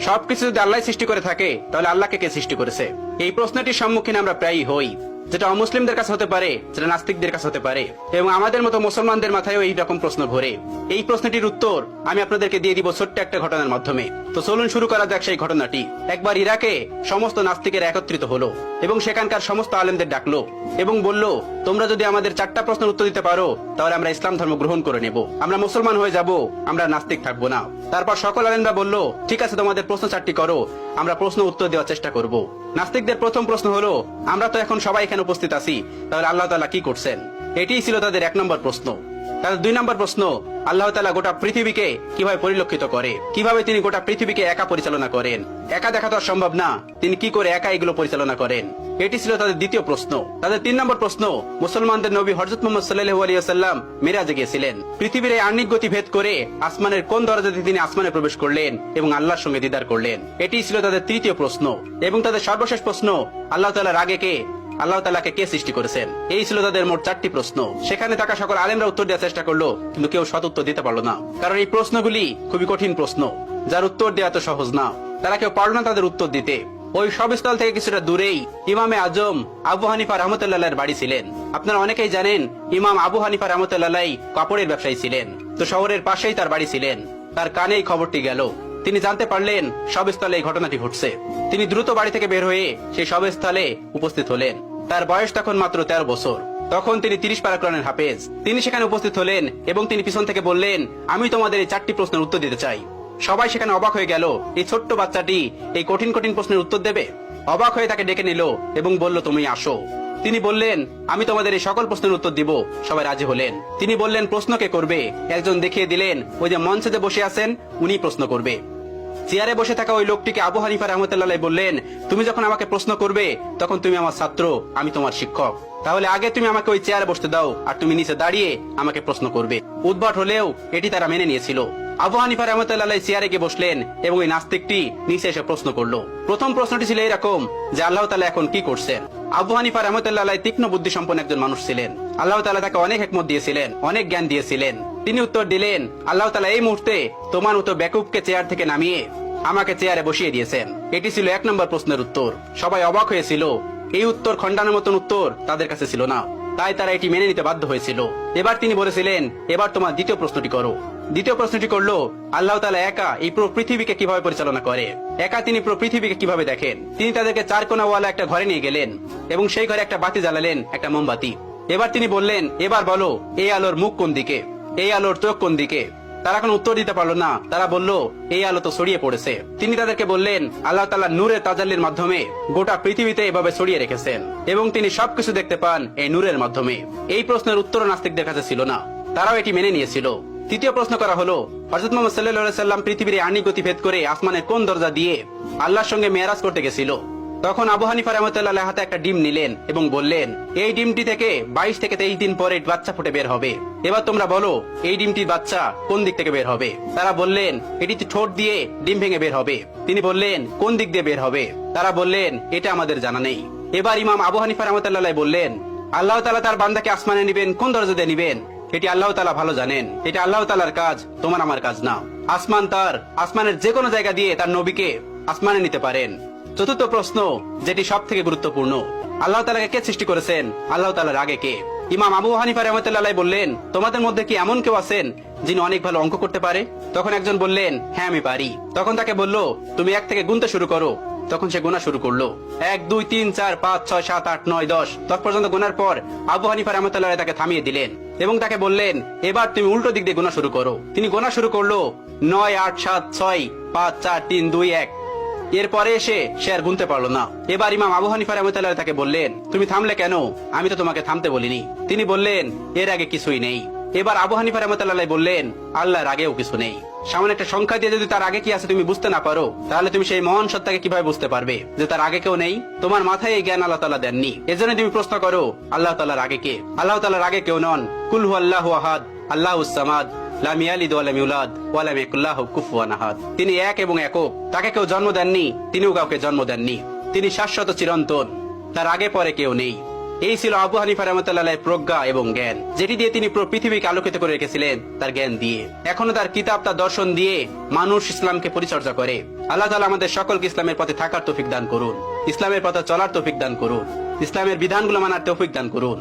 সবকিছু যদি আল্লাহ সৃষ্টি করে থাকে তাহলে আল্লাহকে কে সৃষ্টি করেছে? এই প্রশ্নটির সম্মুখীন আমরা প্রায়ই হই, যেটা অমুসলিমদের কাছে হতে পারে, যেটা নাস্তিকদের কাছে হতে পারে, এবং আমাদের মতো মুসলমানদের মাথায়ও এই রকম প্রশ্ন ঘোরে। এই প্রশ্নটির উত্তর আমি আপনাদেরকে দিয়ে দিব ছোট্ট একটা ঘটনার মাধ্যমে। তো চলুন শুরু করা যাক সেই ঘটনাটি। একবার ইরাকে সমস্ত নাস্তিকের একত্রিত হলো এবং সেখানকার সমস্ত আলেমদের ডাকলো এবং বলল, তোমরা যদি আমাদের 4টা প্রশ্নের উত্তর দিতে পারো তাহলে আমরা ইসলাম ধর্ম গ্রহণ করে নেব, আমরা মুসলমান হয়ে যাব, আমরা নাস্তিক থাকবো না। তারপর সকল আলেমরা বলল, ঠিক আছে, তোমাদের প্রশ্ন 4টি করো, আমরা প্রশ্ন উত্তর দেওয়ার চেষ্টা করব। নাস্তিকদের প্রথম প্রশ্ন হলো, আমরা তো এখন সবাই এখানে উপস্থিত আছি, তাহলে আল্লাহ তাআলা কি করছেন? এটিই ছিল তাদের 1 নম্বর প্রশ্ন। তাদের 2 নম্বর প্রশ্ন, আল্লাহ তাআলা গোটা পৃথিবীকে কিভাবে পরিলক্ষিত করে, কিভাবে তিনি গোটা পৃথিবীকে একা পরিচালনা করেন? একা দেখা তো সম্ভব না, তিনি কি করে একা এগুলো পরিচালনা করেন? এটি ছিল তাদের দ্বিতীয় প্রশ্ন। তাদের 3 নম্বর প্রশ্ন, মুসলমানদের নবী হযরত মুহাম্মদ সাল্লাল্লাহু আলাইহি ওয়াসাল্লাম মিরাজে গিয়েছিলেন, পৃথিবীর এই আহ্নিক গতি ভেদ করে আসমানের কোন দরজা দিয়ে তিনি আসমানে প্রবেশ করলেন এবং আল্লাহর সঙ্গে দিদার করলেন? এটি ছিল তাদের তৃতীয় প্রশ্ন। এবং তাদের সর্বশেষ প্রশ্ন, আল্লাহ তাআলার আগে কে, আল্লাহ তাআলাকে কে সৃষ্টি করেছেন? এই ছিল তাদের মোট 4টি প্রশ্ন। সেখানে থাকা সকল আলেমরা উত্তর দেওয়ার চেষ্টা করলো, কিন্তু কেউ সৎ উত্তর দিতে পারলো না, কারণ এই প্রশ্নগুলি খুবই কঠিন প্রশ্ন, যার উত্তর দেওয়া তো সহজ না। তারা কেউ পারল না তাদের উত্তর দিতে। ওই সবস্থল থেকে কিছুটা দূরেই ইমামে আজম আবু হানিফা রাহমাতুল্লাহর বাড়ি ছিলেন। আপনারা অনেকেই জানেন, ইমাম আবু হানিফা রাহমাতুল্লাহ কাপড়ের ব্যবসায়ী ছিলেন। তো শহরের পাশেই তার বাড়ি ছিলেন। তার কানেই খবরটি গেল। তিনি জানতে পারলেন সবস্থলে এই ঘটনাটি ঘটছে। তিনি দ্রুত বাড়ি থেকে বের হয়ে সেই সবস্থলে উপস্থিত হলেন। তার বয়স তখন মাত্র 13 বছর। তখন তিনি 30 পারা কোরআনের হাফেজ। তিনি সেখানে উপস্থিত হলেন এবং তিনি পিছন থেকে বললেন, আমি তোমাদের এই 4টি প্রশ্নের উত্তর দিতে চাই। সবাই সেখানে অবাক হয়ে গেল, এই ছোট্ট বাচ্চাটি এই কঠিন কঠিন প্রশ্নের উত্তর দেবে? অবাক হয়ে তাকে ডেকে নিল এবং বলল, তুমি আসো। তিনি বললেন, আমি তোমাদের এই সকল প্রশ্নের উত্তর দিব। সবাই রাজি হলেন। তিনি বললেন, প্রশ্ন কে করবে? একজন দেখিয়ে দিলেন, ওই যে মঞ্চে যে বসে আছেন উনি প্রশ্ন করবে। চেয়ারে বসে থাকা ওই লোকটিকে আবু হানিফা রাহমাতুল্লাহ বললেন, তুমি যখন আমাকে প্রশ্ন করবে তখন তুমি আমার ছাত্র, আমি তোমার শিক্ষক, তাহলে আগে তুমি আমাকে ওই চেয়ারে বসতে দাও, আর তুমি নিচে দাঁড়িয়ে আমাকে প্রশ্ন করবে। উদ্ভট হলেও এটি তারা মেনে নিয়েছিল। আবু হানিফা রাহমাতুল্লাহ চেয়ারে গিয়ে বসলেন এবং ওই নাস্তিকটি নিচে এসে প্রশ্ন করলো। প্রথম প্রশ্নটি ছিল এরকম যে, আল্লাহ তাআলা এখন কি করছেন? আবু হানিফা রাহমাতুল্লাহ তীক্ষ্ণ বুদ্ধি সম্পন্ন একজন মানুষ ছিলেন। আল্লাহ তাআলা তাকে অনেক হিকমত দিয়েছিলেন, অনেক জ্ঞান দিয়েছিলেন। তিনি উত্তর দিলেন, আল্লাহ তাআলা এই মুহূর্তে তোমার মতো বেকুবকে চেয়ার থেকে নামিয়ে আমাকে চেয়ারে বসিয়ে দিয়েছেন। এটি ছিল 1 নম্বর প্রশ্নের উত্তর। সবাই অবাক হয়েছিল। এই উত্তর খণ্ডানোর মতন উত্তর তাদের কাছে ছিল না, তাই তারা এটি মেনে নিতে বাধ্য হয়েছিল। এবার তিনি বলেছিলেন, এবার তোমার দ্বিতীয় প্রশ্নটি করো। দ্বিতীয় প্রশ্নটি করলো, আল্লাহ তাআলা একা এই পুরো পৃথিবীকে কিভাবে পরিচালনা করে? একা তিনি পুরো পৃথিবীকে কিভাবে দেখেন? তিনি তাদেরকে 4 কোণাওয়ালা একটা ঘরে নিয়ে গেলেন এবং সেই ঘরে একটা বাতি জ্বালালেন, একটা মোমবাতি। এবার তিনি বললেন, এবার বলো, এই আলোর মুখ কোন দিকে, এই আলোর চোখ কোন দিকে? তারা কোনো উত্তর দিতে পারলো না। তারা বলল, এই আলো তো ছড়িয়ে পড়েছে। তিনি তাদেরকে বললেন, আল্লাহ তাআলা নূরের তাজাল্লির মাধ্যমে গোটা পৃথিবীতে এভাবে ছড়িয়ে রেখেছেন এবং তিনি সবকিছু দেখতে পান এই নূরের মাধ্যমে। এই প্রশ্নের উত্তর নাস্তিকদের কাছে ছিল না, তারাও এটি মেনে নিয়েছিল। তৃতীয় প্রশ্ন করা হলো, হযরত মুহাম্মদ সাল্লাল্লাহু আলাইহি ওয়াসাল্লাম পৃথিবীর আহ্নিক গতি ভেদ করে আসমানের কোন দরজা দিয়ে আল্লাহর সঙ্গে মেরাজ করতে গেছিল? তখন আবু হানিফা রাহমাতুল্লাহ হাতে একটা ডিম নিলেন এবং বললেন, এই ডিমটি থেকে 22 থেকে 23 দিন পরে বাচ্চা ফুটে বের হবে। এবার তোমরা বলো, এই ডিমটির বাচ্চা কোন দিক থেকে বের হবে? তারা বললেন, এটি ঠোঁট দিয়ে ডিম ভেঙে বের হবে। তিনি বললেন, কোন দিক দিয়ে বের হবে? তারা বললেন, এটা আমাদের জানা নেই। এবার ইমাম আবু হানিফা রাহমাতুল্লাহ বললেন, আল্লাহ তাআলা তার বান্দাকে আসমানে নিবেন কোন দরজা দিয়ে নিবেন এটি আল্লাহ তাআলা ভালো জানেন। এটা আল্লাহ তাআলার কাজ, তোমার আমার কাজ না। আসমান তার, আসমানের যে কোনো জায়গা দিয়ে তার নবীকে আসমানে নিতে পারেন। চতুর্থ প্রশ্ন, যেটি সব থেকে গুরুত্বপূর্ণ, আল্লাহ তাআলাকে কে সৃষ্টি করেছেন? আল্লাহ তাআলার আগে কে? ইমাম আবু হানিফা রাহমাতুল্লাহ বললেন, তোমাদের মধ্যে কি এমন কেউ আছেন যিনি অনেক ভালো অঙ্ক করতে পারে? তখন একজন বললেন, হ্যাঁ আমি পারি। তখন তাকে বলল, তুমি 1 থেকে গুনতে শুরু করো। তখন সে গোনা শুরু করলো। 1 2 3 4 5 6 7 8 9 10 10 পর্যন্ত গোনার পর আবু হানিফা রাহমাতুল্লাহ তাকে থামিয়ে দিলেন এবং তাকে বললেন, এবার তুমি উল্টো দিক দিয়ে গোনা শুরু করো। তিনি গোনা শুরু করলো 9 8 7 6 5 4 3 2 1। এরপরে এসে সে আর গুনতে পারলো না। এবার ইমাম আবু হানিফা রাহমাতুল্লাহ তাকে বললেন, তুমি থামলে কেন? আমি তো তোমাকে থামতে বলিনি। তিনি বললেন, এর আগে কিছুই নেই। এবার আবু হানিফা রাহমাতুল্লাহ বললেন, আল্লাহর আগেও কিছু নেই। সামান্য একটা সংখ্যা দিয়ে যদি তার আগে কি আছে তুমি বুঝতে না পারো, তাহলে তুমি সেই মহান সত্তাকে কিভাবে বুঝতে পারবে যে তার আগে কেউ নেই? তোমার মাথায় এই জ্ঞান আল্লাহ তাআলা দেননি। এজন্য তুমি প্রশ্ন করো, আল্লাহ তাআলার আগে কে? আল্লাহ তাআলার আগে কেউ নন। কুল হুয়াল্লাহু আহাদ, আল্লাহুস সামাদ, লাম ইয়ালিদ ওয়া লাম ইউলাদ ওয়া লাম ইয়াকুল লাহু কুফুয়ান আহাদ। তিনি এক এবং একক, তাকে কেউ জন্ম দেননি, তিনিও কাউকে জন্ম দেননি। তিনি শাশ্বত চিরন্তন, তার আগে পরে কেউ নেই। এই ছিল আবু হানিফা রাহমাতুল্লাহ প্রজ্ঞা এবং জ্ঞান, যেটি দিয়ে তিনি পুরো পৃথিবীকে আলোকিত করে রেখেছিলেন তার জ্ঞান দিয়ে। এখনো তার কিতাব, তার দর্শন দিয়ে মানুষ ইসলামকে পরিচর্যা করে। আল্লাহ তাআলা আমাদের সকলকে ইসলামের পথে থাকার তৌফিক দান করুন, ইসলামের পথে চলার তৌফিক দান করুন, ইসলামের বিধানগুলো মানার তৌফিক দান করুন।